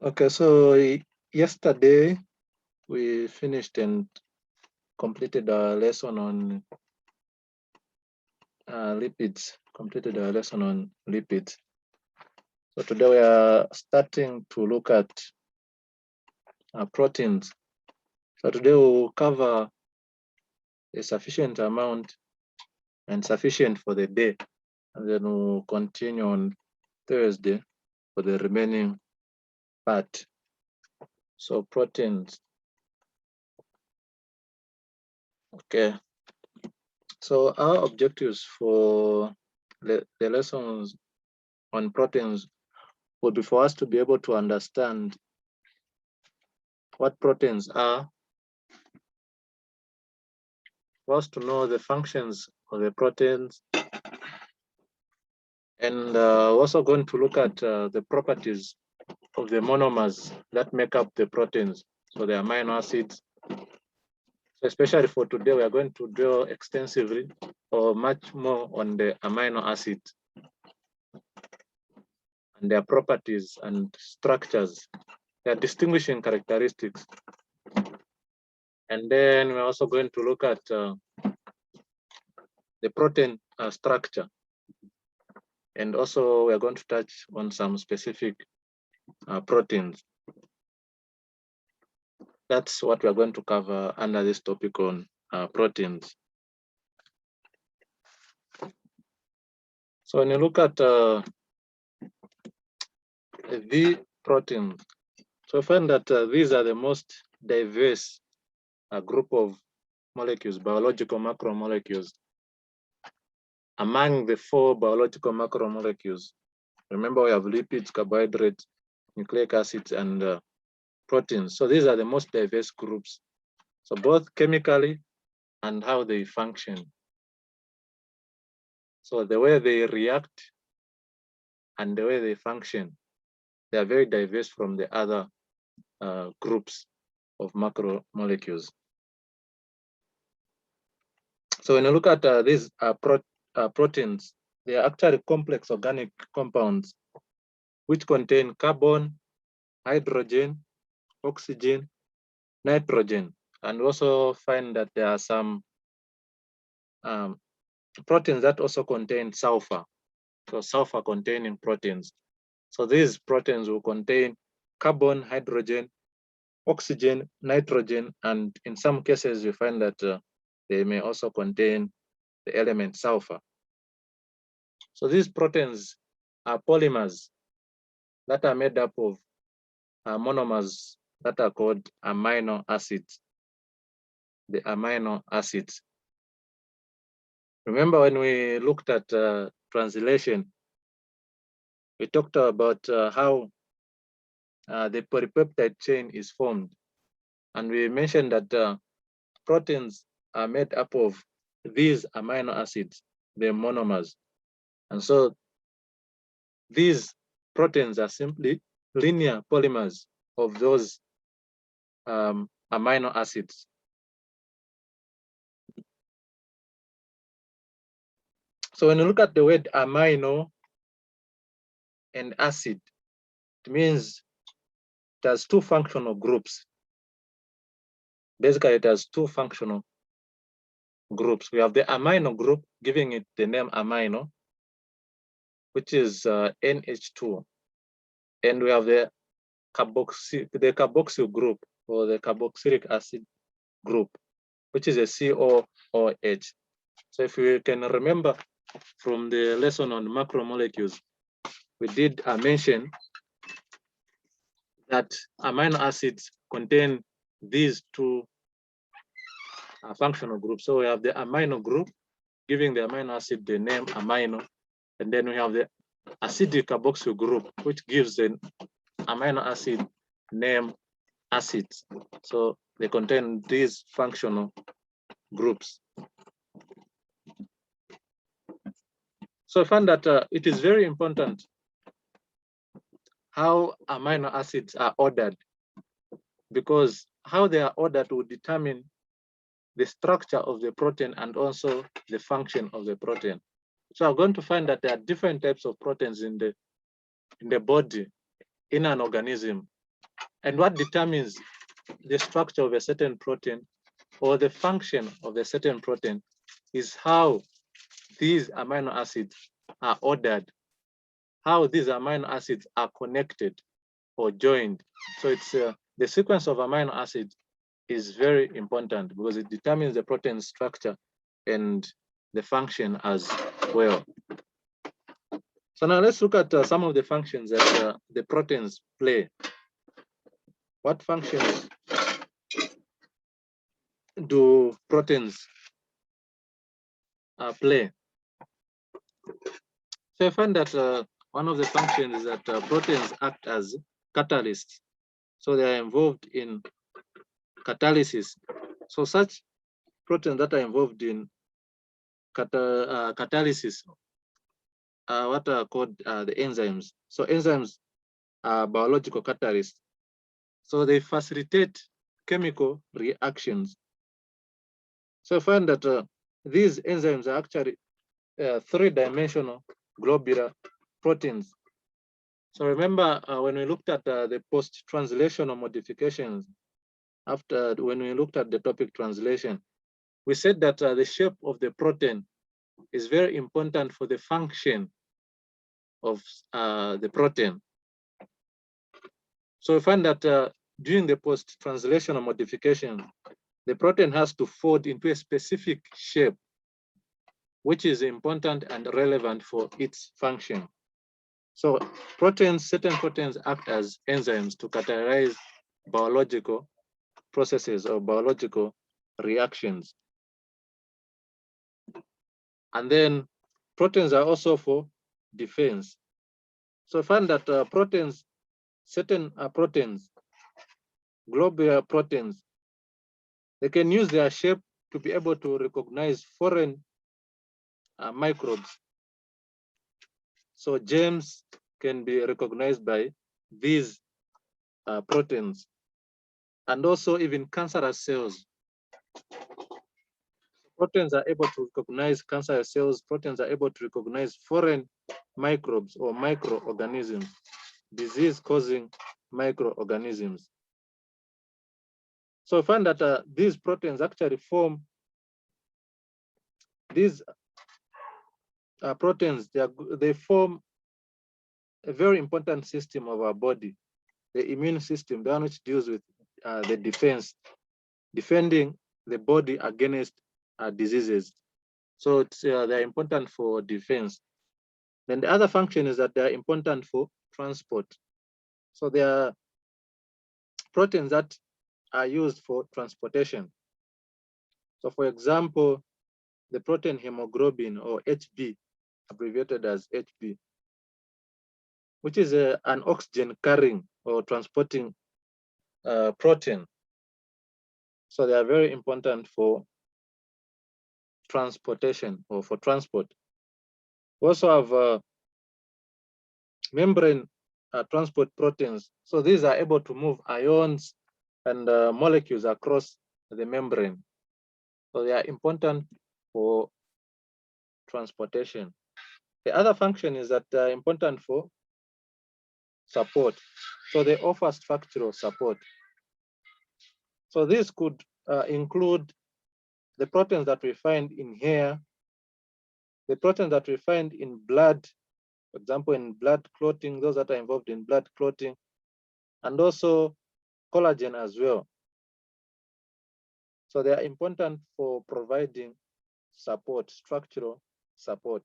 Okay, so yesterday we finished and completed our lesson on lipids, completed our lesson on lipids. So today we are starting to look at proteins. So today we'll cover a sufficient amount and sufficient for the day. And then we'll continue on Thursday for the remaining part. So proteins. Okay. So our objectives for the lessons on proteins would be for us to be able to understand what proteins are, for us to know the functions of the proteins, and also going to look at the properties of the monomers that make up the proteins, so the amino acids. So especially for today, we are going to dwell extensively or much more on the amino acids and their properties and structures, their distinguishing characteristics. And then we're also going to look at the protein structure. And also we're going to touch on some specific proteins. That's what we're going to cover under this topic on proteins. So when you look at the proteins, so I find that these are the most diverse group of molecules, biological macromolecules. Among the 4 biological macromolecules, remember we have lipids, carbohydrates, nucleic acids, and proteins. So these are the most diverse groups. So both chemically and how they function. So the way they react and the way they function, they are very diverse from the other groups of macromolecules. So when you look at these proteins, they are actually complex organic compounds which contain carbon, hydrogen, oxygen, nitrogen, and also find that there are some proteins that also contain sulfur. So sulfur containing proteins. So these proteins will contain carbon, hydrogen, oxygen, nitrogen, and in some cases you find that they may also contain the element sulfur. So these proteins are polymers that are made up of monomers that are called amino acids. The amino acids. Remember when we looked at translation, we talked about how the polypeptide chain is formed. And we mentioned that proteins are made up of these amino acids, the monomers. And so these proteins are simply linear polymers of those amino acids. So when you look at the word amino and acid, it means it has 2 functional groups. Basically, it has 2 functional groups. We have the amino group, giving it the name amino, which is NH2. And we have the carboxyl group, or the carboxylic acid group, which is a COOH. So if you can remember from the lesson on macromolecules, we did mention that amino acids contain these 2 functional groups. So we have the amino group, giving the amino acid the name amino, and then we have the acidic carboxyl group, which gives the amino acid name acids. So they contain these functional groups. So I found that it is very important how amino acids are ordered, because how they are ordered will determine the structure of the protein and also the function of the protein. So I'm going to find that there are different types of proteins in the body, in an organism. And what determines the structure of a certain protein or the function of a certain protein is how these amino acids are ordered, how these amino acids are connected or joined. So it's the sequence of amino acids is very important because it determines the protein structure and the function as well. So now let's look at some of the functions that the proteins play. What functions do proteins play? So I find that one of the functions is that proteins act as catalysts. So they are involved in catalysis. So such proteins that are involved in catalysis are what are called the enzymes. So enzymes are biological catalysts. So they facilitate chemical reactions. So I find that these enzymes are actually three-dimensional globular proteins. So remember when we looked at the post-translational modifications, after when we looked at the topic translation, we said that the shape of the protein is very important for the function of the protein. So we find that during the post-translational modification, the protein has to fold into a specific shape, which is important and relevant for its function. So certain proteins act as enzymes to catalyze biological processes or biological reactions. And then proteins are also for defense. So I find that certain proteins, globular proteins, they can use their shape to be able to recognize foreign microbes. So germs can be recognized by these proteins, and also even cancerous cells. Proteins are able to recognize cancerous cells. Proteins are able to recognize foreign microbes or microorganisms, disease-causing microorganisms. So I find that these proteins actually form these proteins. They form a very important system of our body, the immune system, the one which deals with the defense, defending the body against diseases. So they're important for defense. Then the other function is that they're important for transport. So they are proteins that are used for transportation. So for example, the protein hemoglobin, or HB, abbreviated as HB, which is an oxygen carrying or transporting protein. So they are very important for transportation or for transport. We also have membrane transport proteins. So these are able to move ions and molecules across the membrane. So they are important for transportation. The other function is that they're important for support. So they offer structural support. So this could include the proteins that we find in hair, the proteins that we find in blood, for example, in blood clotting, those that are involved in blood clotting, and also collagen as well. So they are important for providing support, structural support.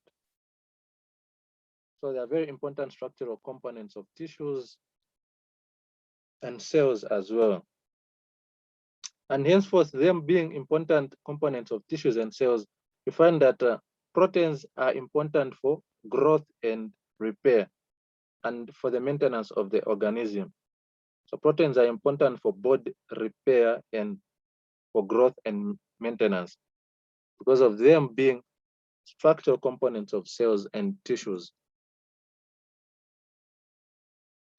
So they are very important structural components of tissues and cells as well. And henceforth, them being important components of tissues and cells, you find that proteins are important for growth and repair and for the maintenance of the organism. So proteins are important for body repair and for growth and maintenance because of them being structural components of cells and tissues.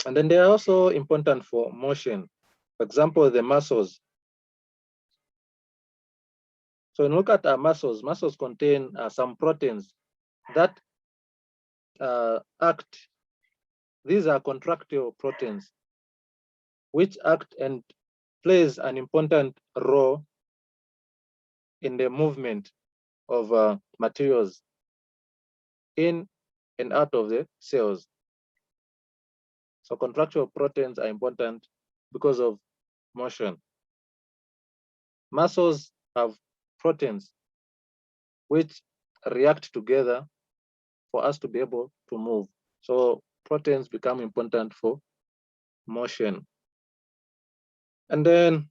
And then they are also important for motion. For example, the muscles. So when we look at our muscles contain some proteins that act. These are contractile proteins. which act and plays an important role in the movement of materials in and out of the cells. So contractile proteins are important because of motion. Muscles have proteins which react together for us to be able to move. So proteins become important for motion. And then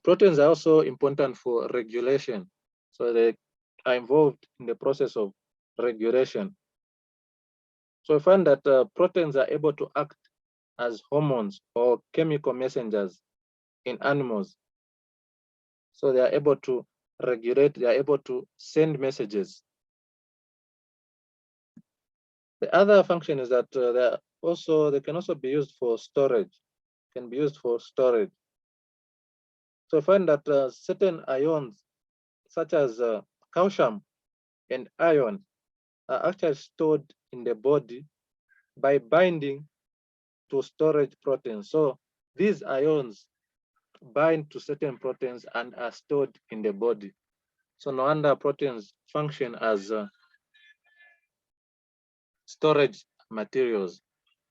proteins are also important for regulation. So they are involved in the process of regulation. So we find that proteins are able to act as hormones or chemical messengers in animals. So they are able to regulate, they are able to send messages. The other function is that they can also be used for storage, can be used for storage. So I find that certain ions, such as calcium and iron, are actually stored in the body by binding to storage proteins. So these ions bind to certain proteins and are stored in the body. So no wonder proteins function as storage materials.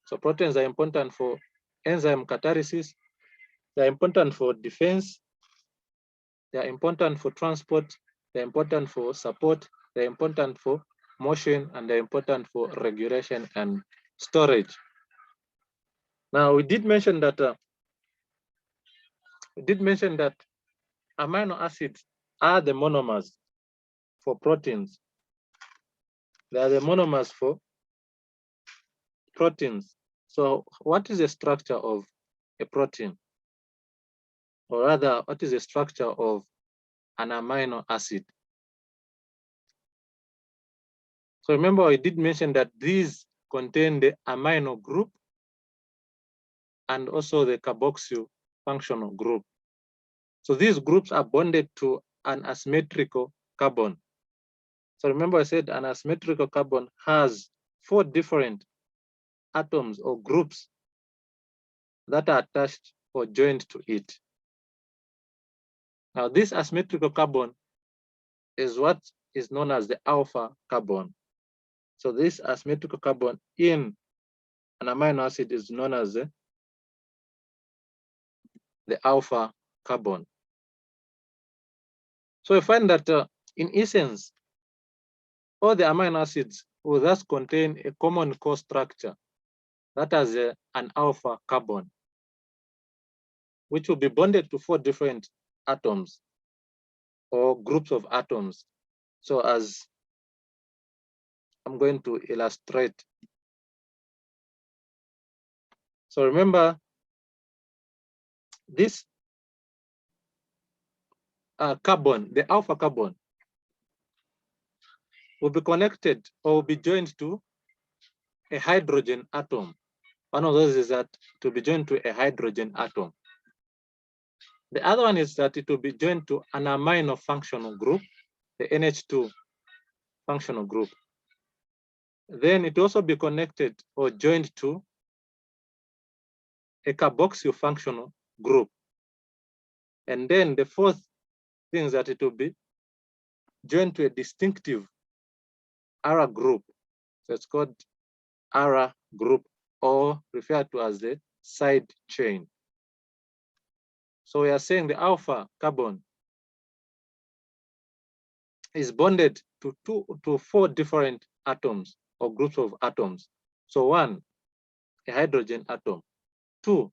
So proteins are important for enzyme catalysis. They are important for defense. They are important for transport. They are important for support. They are important for motion, and they're important for regulation and storage. Now we did mention that amino acids are the monomers for proteins. They are the monomers for proteins. So what is the structure of a protein? Or rather, what is the structure of an amino acid? So remember, I did mention that these contain the amino group and also the carboxyl functional group. So these groups are bonded to an asymmetrical carbon. So remember I said an asymmetrical carbon has 4 different atoms or groups that are attached or joined to it. Now this asymmetrical carbon is what is known as the alpha carbon. So this asymmetrical carbon in an amino acid is known as the alpha carbon. So we find that in essence, all the amino acids will thus contain a common core structure that has an alpha carbon, which will be bonded to 4 different atoms or groups of atoms. So as I'm going to illustrate. So remember, this carbon, the alpha carbon, will be connected or will be joined to a hydrogen atom. One of those is that to be joined to a hydrogen atom. The other one is that it will be joined to an amino functional group, the NH2 functional group. Then it will also be connected or joined to a carboxyl functional group. And then the fourth thing is that it will be joined to a distinctive ARA group. So it's called ARA group, or referred to as the side chain. So we are saying the alpha carbon is bonded to 4 different atoms or groups of atoms. So 1, a hydrogen atom. 2,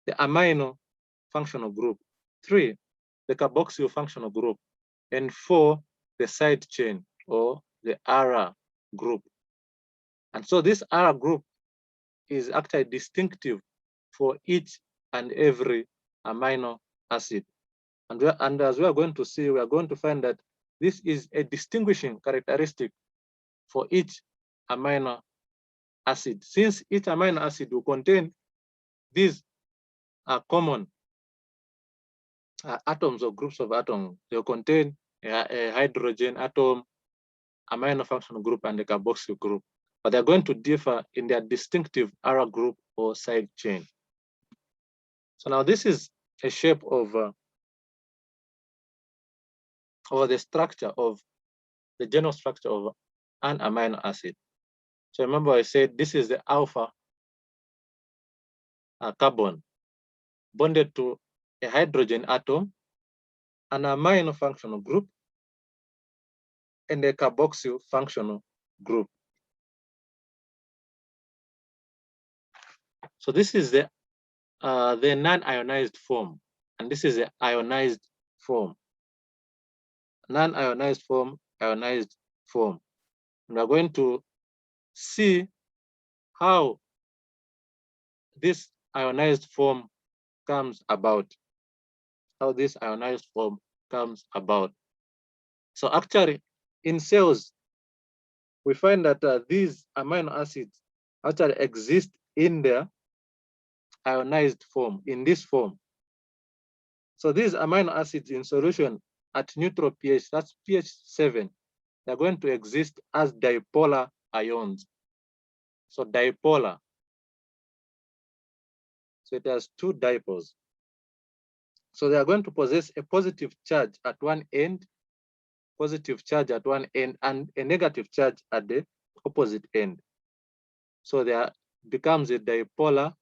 the amino functional group. 3, the carboxyl functional group. And 4, the side chain or the ARA group. And so this ARA group is actually distinctive for each and every amino acid. And as we are going to see, we are going to find that this is a distinguishing characteristic for each amino acid. Since each amino acid will contain these common atoms or groups of atoms, they will contain a hydrogen atom, amino functional group, and a carboxyl group. But they're going to differ in their distinctive ARA group or side chain. So now this is a shape of or the structure of the general structure of an amino acid. So remember I said this is the alpha carbon bonded to a hydrogen atom, an amino functional group, and a carboxyl functional group. So this is the non-ionized form, and this is the ionized form. Non-ionized form, ionized form. We are going to see how this ionized form comes about. How this ionized form comes about. So actually, in cells, we find that these amino acids actually exist in their ionized form, in this form. So these amino acids in solution at neutral pH, that's pH 7, they're going to exist as dipolar ions. So dipolar. So it has two dipoles. So they are going to possess a positive charge at one end, positive charge at one end, and a negative charge at the opposite end. So there becomes a dipolar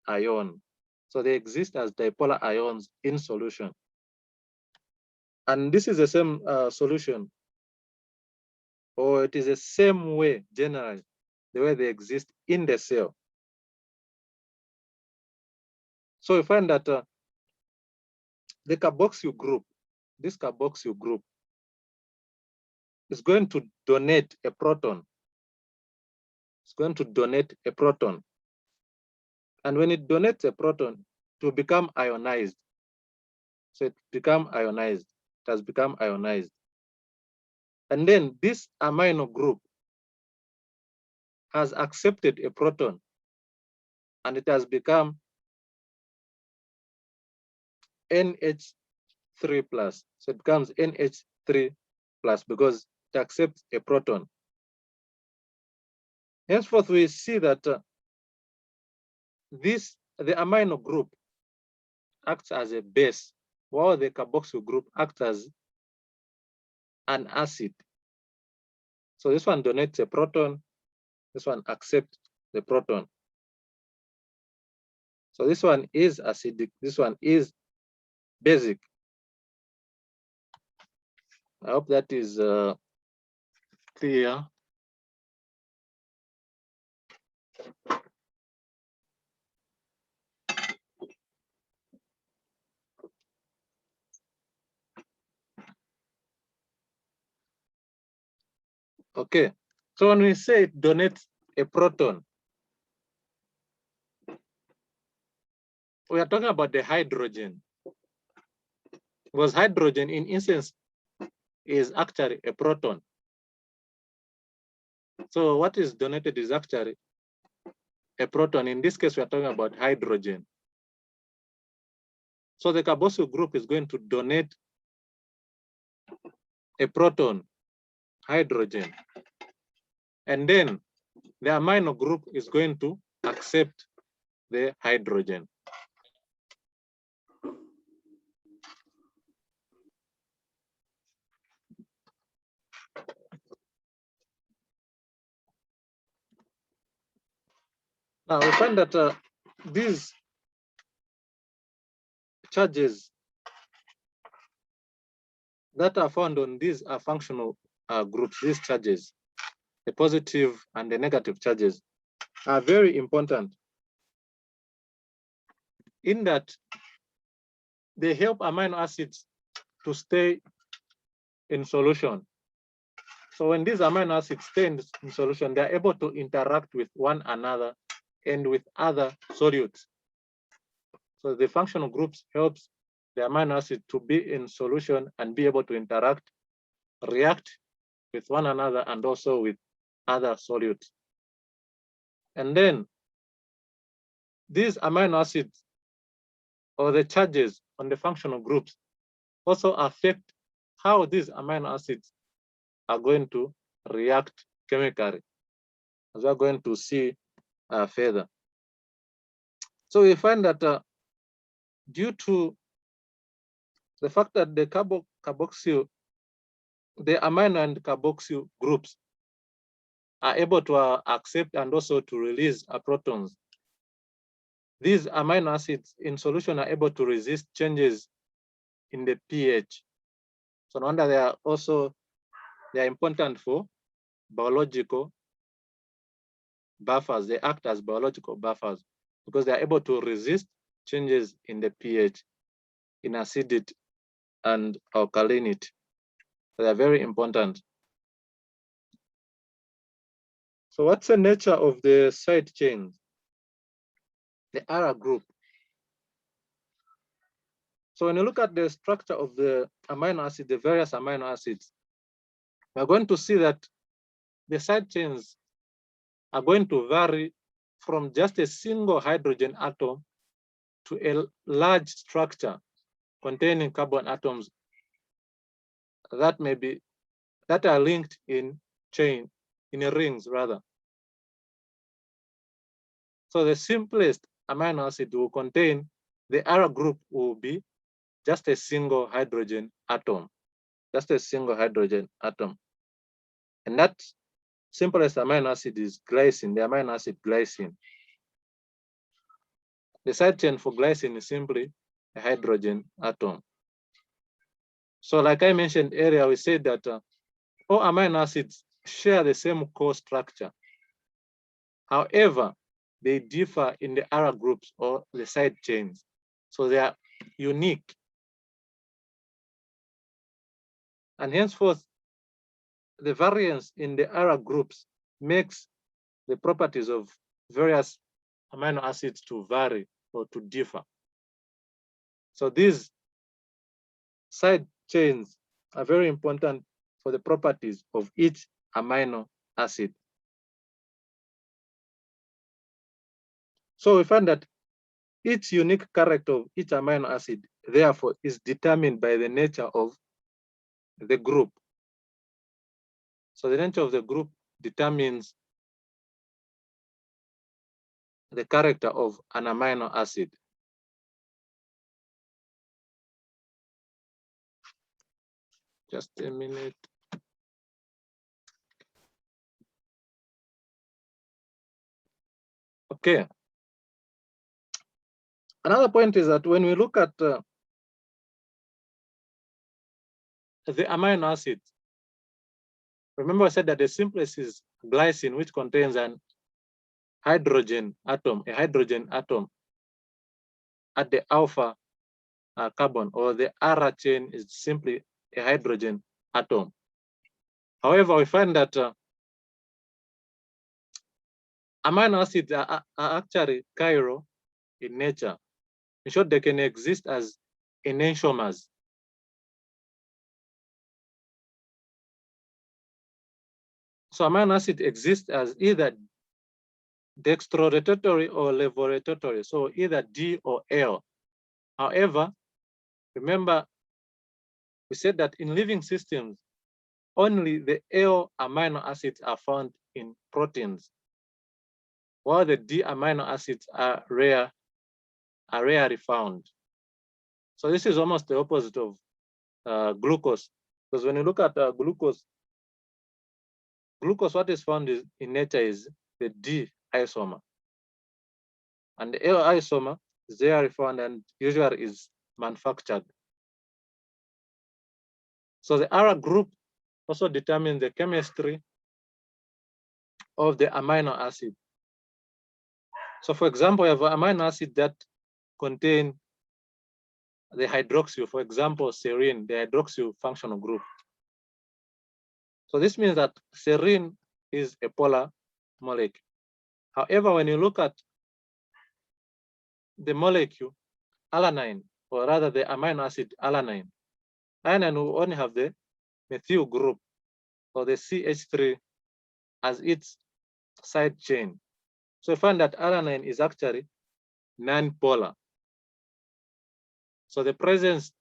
ion. So they exist as dipolar ions in solution. And this is the same solution, or it is the same way generally, the way they exist in the cell. So we find that the carboxyl group, this carboxyl group is going to donate a proton. It's going to donate a proton. And when it donates a proton, it will become ionized. So it become ionized. It has become ionized. And then this amino group has accepted a proton, and it has become NH3 plus. So it becomes NH3 plus because it accepts a proton. Henceforth, we see that the amino group acts as a base, while the carboxyl group acts as an acid. So this one donates a proton, this one accepts the proton. So this one is acidic, this one is basic. I hope that is clear. Okay, so when we say it donates a proton, we are talking about the hydrogen. Because hydrogen in essence is actually a proton. So what is donated is actually a proton. In this case, we are talking about hydrogen. So the carboxyl group is going to donate a proton, hydrogen. And then the amino group is going to accept the hydrogen. Now we find that these charges that are found on these are functional groups, these charges, the positive and the negative charges, are very important in that they help amino acids to stay in solution. So when these amino acids stay in solution, they're able to interact with one another and with other solutes. So the functional groups helps the amino acid to be in solution and be able to interact, react with one another and also with other solutes. And then these amino acids or the charges on the functional groups also affect how these amino acids are going to react chemically, as we're going to see further. So we find that due to the fact that the carboxyl, the amino and carboxyl groups are able to accept and also to release protons. These amino acids in solution are able to resist changes in the pH. So no wonder they are important for biological buffers. They act as biological buffers because they are able to resist changes in the pH, in acidity and alkalinity. So they are very important. So what's the nature of the side chains? The R group. So when you look at the structure of the amino acid, the various amino acids, we're going to see that the side chains are going to vary from just a single hydrogen atom to a large structure containing carbon atoms that are linked in rings rather. So the simplest amino acid will contain, the R group will be just a single hydrogen atom, just a single hydrogen atom. And that simplest amino acid is glycine, the amino acid glycine. The side chain for glycine is simply a hydrogen atom. So like I mentioned earlier, we said that all amino acids share the same core structure. However, they differ in the R groups or the side chains. So they are unique. And henceforth, the variance in the R groups makes the properties of various amino acids to vary or to differ. So these side chains are very important for the properties of each amino acid. So we find that each unique character of each amino acid, therefore, is determined by the nature of the group. So the nature of the group determines the character of an amino acid. Just a minute. Okay. Another point is that when we look at the amino acid, remember I said that the simplest is glycine, which contains an hydrogen atom, a hydrogen atom at the alpha carbon, or the R chain is simply a hydrogen atom. However, we find that amino acids are actually chiral in nature. In short, they can exist as enantiomers. So amino acid exists as either dextrorotatory or levorotatory, so either D or L. However, remember, we said that in living systems, only the L amino acids are found in proteins, while the D amino acids are rarely found. So this is almost the opposite of glucose, because when you look at glucose, what is found in nature is the D isomer. And the L isomer is rarely found and usually is manufactured. So the R group also determines the chemistry of the amino acid. So for example, you have an amino acid that contain the hydroxyl, for example, serine, the hydroxyl functional group. So this means that serine is a polar molecule. However, when you look at the molecule alanine, or rather the amino acid alanine, alanine will only have the methyl group or the CH3 as its side chain. So you find that alanine is actually non-polar. So the presence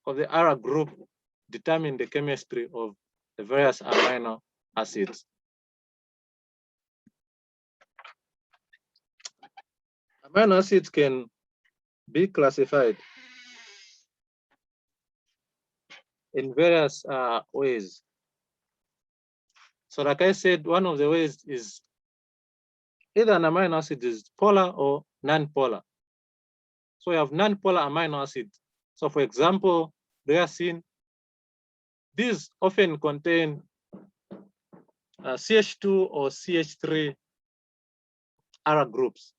of the R group determines the chemistry of the various amino acids. Amino acids can be classified in various ways. So like I said, one of the ways is either an amino acid is polar or non-polar. So we have non-polar amino acid. So for example, glycine, these often contain CH2 or CH3 R groups.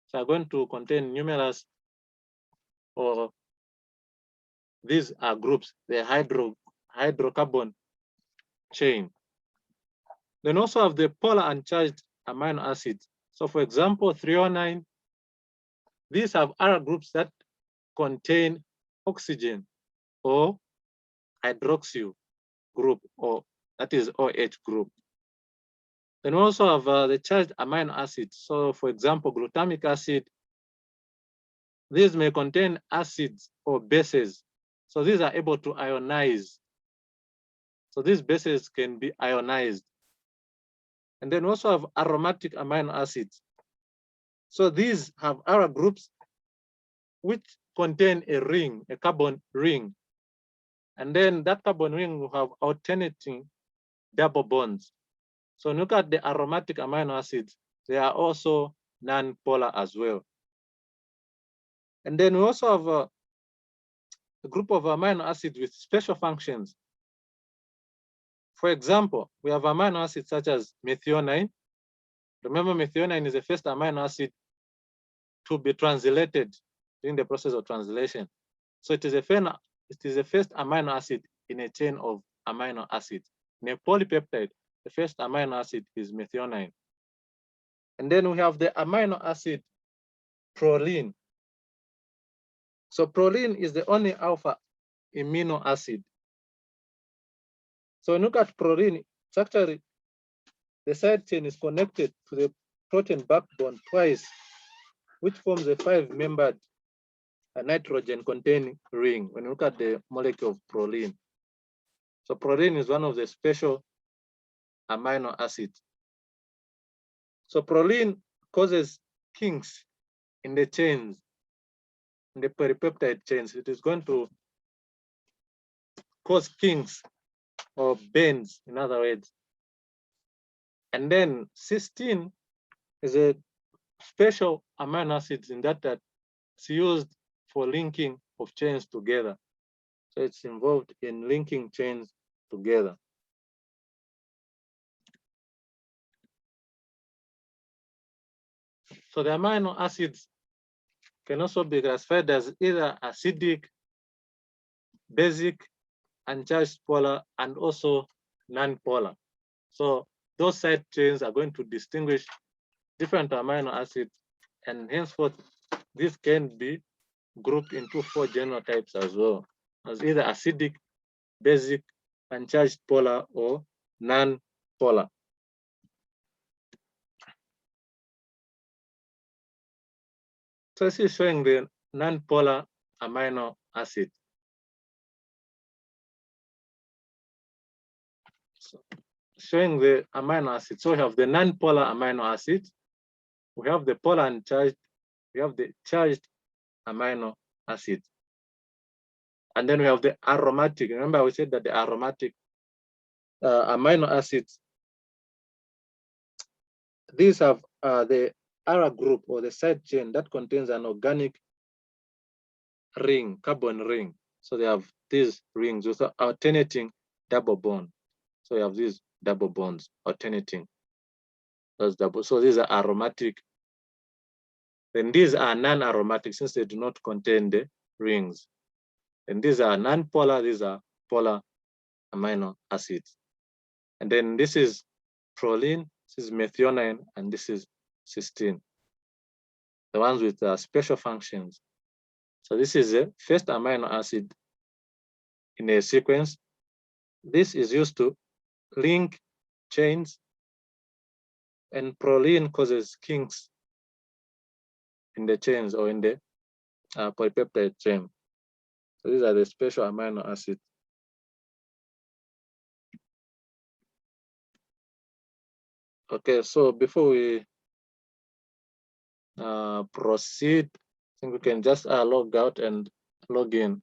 So are going to contain numerous, or these are groups, the hydrocarbon chain. Then also have the polar uncharged amino acids. So for example, 309, these have R groups that contain oxygen or hydroxyl group, or that is OH group. Then we also have the charged amino acids. So for example, glutamic acid, these may contain acids or bases. So these are able to ionize. So these bases can be ionized. And then we also have aromatic amino acids. So these have R groups which contain a ring, a carbon ring. And then that carbon ring will have alternating double bonds. So look at the aromatic amino acids. They are also non-polar as well. And then we also have a group of amino acids with special functions. For example, we have amino acids such as methionine. Remember, methionine is the first amino acid to be translated during the process of translation. So it is the first amino acid in a chain of amino acids. In a polypeptide, the first amino acid is methionine. And then we have the amino acid proline. So proline is the only alpha amino acid. So when you look at proline, it's actually the side chain is connected to the protein backbone twice, which forms a 5-membered nitrogen-containing ring when you look at the molecule of proline. So proline is one of the special amino acids. So proline causes kinks in the chains, in the peripeptide chains. It is going to cause kinks or bends, in other words. And then cysteine is a special amino acid in that it's used for linking of chains together. So it's involved in linking chains together. So the amino acids can also be classified as either acidic, basic, uncharged polar, and also non-polar. So those side chains are going to distinguish different amino acids, and henceforth, this can be grouped into 4 genotypes as well, as either acidic, basic, uncharged polar, or non-polar. So this is showing the non-polar amino acid. So showing the amino acid. So we have the non-polar amino acid, we have the polar uncharged, we have the charged amino acid. And then we have the aromatic. Remember, we said that the aromatic amino acids, these have the R group or the side chain that contains an organic ring, carbon ring. So they have these rings with alternating double bond. So you have these double bonds alternating. Those double. So these are aromatic. Then these are non-aromatic since they do not contain the rings. And these are non-polar, these are polar amino acids. And then this is proline, this is methionine, and this is cysteine. The ones with special functions. So this is the first amino acid in a sequence. This is used to link chains, and proline causes kinks in the chains or in the polypeptide chain. So these are the special amino acids. Okay, so before we proceed, think we can just log out and log in.